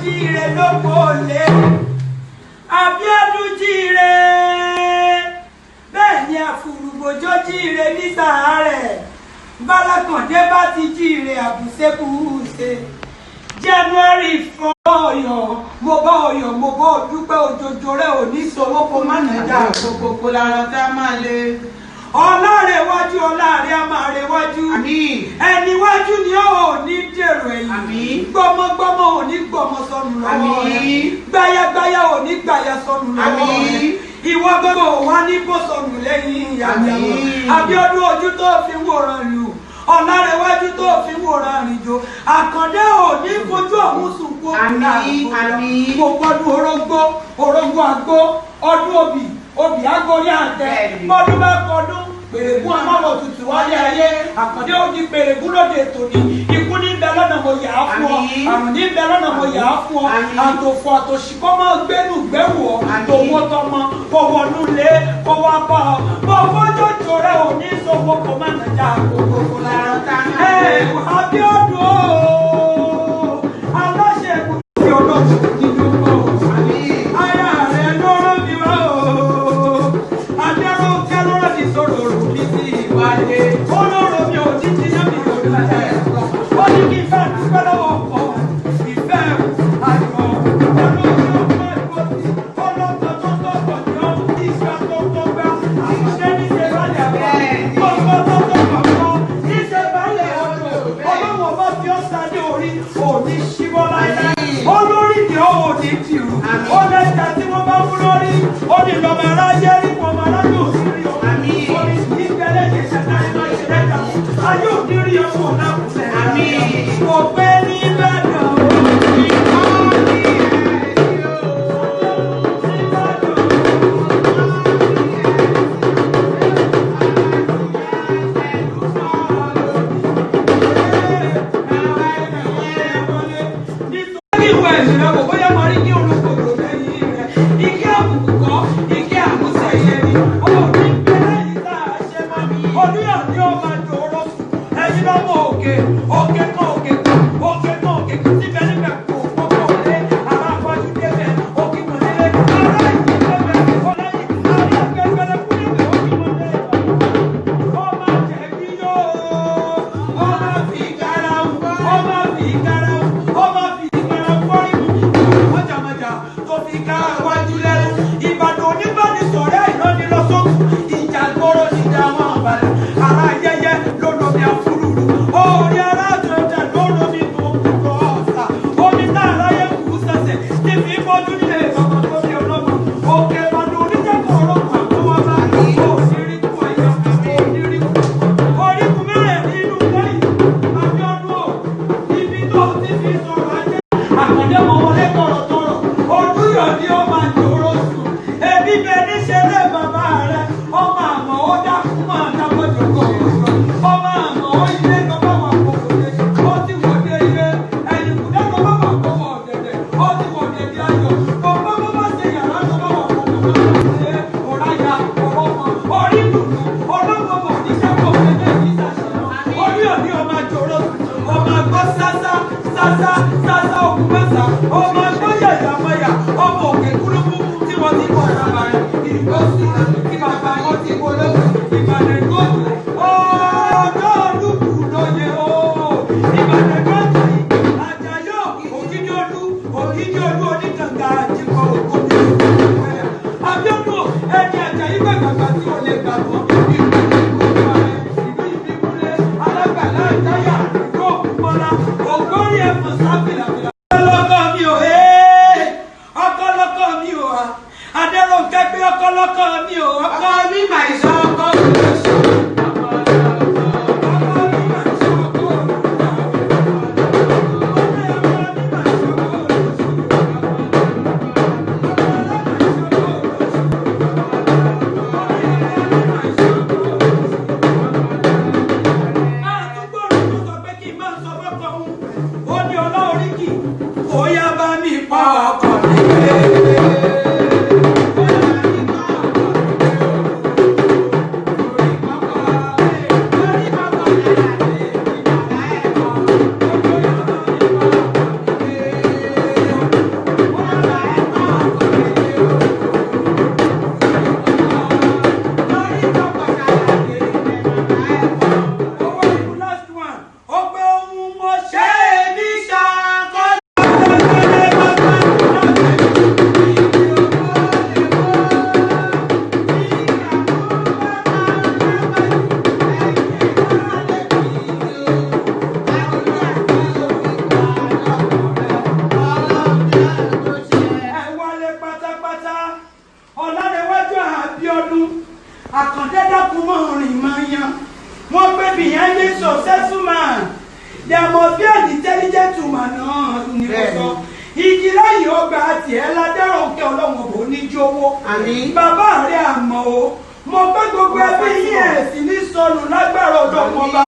jíire lóko lé Abíọ́dún jíire bẹ́ẹ̀ ni àfùrùgbòjò jíire ní sàárẹ̀ Bálákàndé bá ti jíire àbùsẹ́kùsẹ́ January fọyọ̀ mo bá ọyọ̀ mo bá dúpẹ́ òjòjò rẹ̀ ò ní sọwọ́ kó má nàjà gbogbo lára tá a máa lé ọlọ́rẹ̀ wájú ọlọ́rẹ̀ a máa rẹ̀ wájú ẹni wájú ni ó ní dèrò ẹ̀yìn gbọmọgbọmọ ò ní gbọmọ sọnù lọ́wọ́ rẹ̀ gbáyàgbáyà ò ní gbáyà sọnù lọ́wọ́ rẹ̀ ìwọ gbogbo wà ní bó sọnù lẹ́yìn ìyàwó Abíọ́dún ojú tó fi wòran lù ọ̀làrẹ̀wájú tó fi wòran rìnjò Àkàndé ò ní fojú ọ̀hún sunkún òkúta mo gbọ́dún orógbó àgbó ọdún obì agorí àtẹ bọ́dún bá kọdún pèrègún amáwọ̀ tutù wáyé ayé Àkàndé ó di pèrègún lóde tòní ikú ní bẹ lọ́nà mo yà á fún ọ àrùn ní bẹ lọ́nà mo yà á fún ọ àtòfò àtòṣìkọ́ mọ́ gbẹ́nu gbẹ́wò ọ tòwó tọmọ fọwọ́ nulẹ̀ fọwọ́ apá ọ bọ́ fọ́jọ́ jòrè ò ní sọ́wọ́ kò má nàjà gbogbo lára Abíọ́dún o aláṣẹ ìkúté ọlọ́run ti ló bọ̀ aya rẹ̀ lọ́rọ́ mi wá o adẹ́rọ̀ kẹ́lọ́rọ̀ ti sọ̀rọ̀ rò mí sí ìwádìí olóró mi ò ti ti yá mi ò lọ ó ní kí n fẹ́ dúpẹ́ lọ́wọ́ ọkọ ìfẹ́ àjọ olóògbé ọgbà ìgbòsí ọlọ́gbà tó tọ́gbọ̀ jọ ìgbà tó tọ́gbà ìṣẹ́ níṣẹ́ balẹ̀ àbọ̀ ọgbà tó tọ́gbà kọ́ níṣẹ́ balẹ̀ ọ̀dọ̀ ọlọ́wọ́ bá fi ọ́ sáré orí òní ṣíbọ́ láíláí olórí ni ó ní tìrù ó lẹ́jà tí wọ́n bá mú lórí ó ní lọ́mọ aráyé rí ọmọ aráyé ò sí rí o orí ní gbẹ́lẹ́ ní ìṣẹ̀dá iná ìṣẹ̀dá ayé ò ní rí ọmọ ọ̀nà kùsẹ̀ kò pé ní Ìbàdàn Abíọ́dún Àkàndé dákun mọ́ rìn mọ́ yan wọ́n pé behind a successful man there must be an intelligent woman náà ní kò sọ igi láyé ọgbà tiẹ̀ ládẹ́rọ̀ òkè ọlọ́wọ̀n bò ní jówó bàbá rẹ̀ àmọ́ o mo gbé gbogbo ẹbí yín ẹ̀ sì ní sọnù lágbára ọ̀dọ́ ọmọ ọba.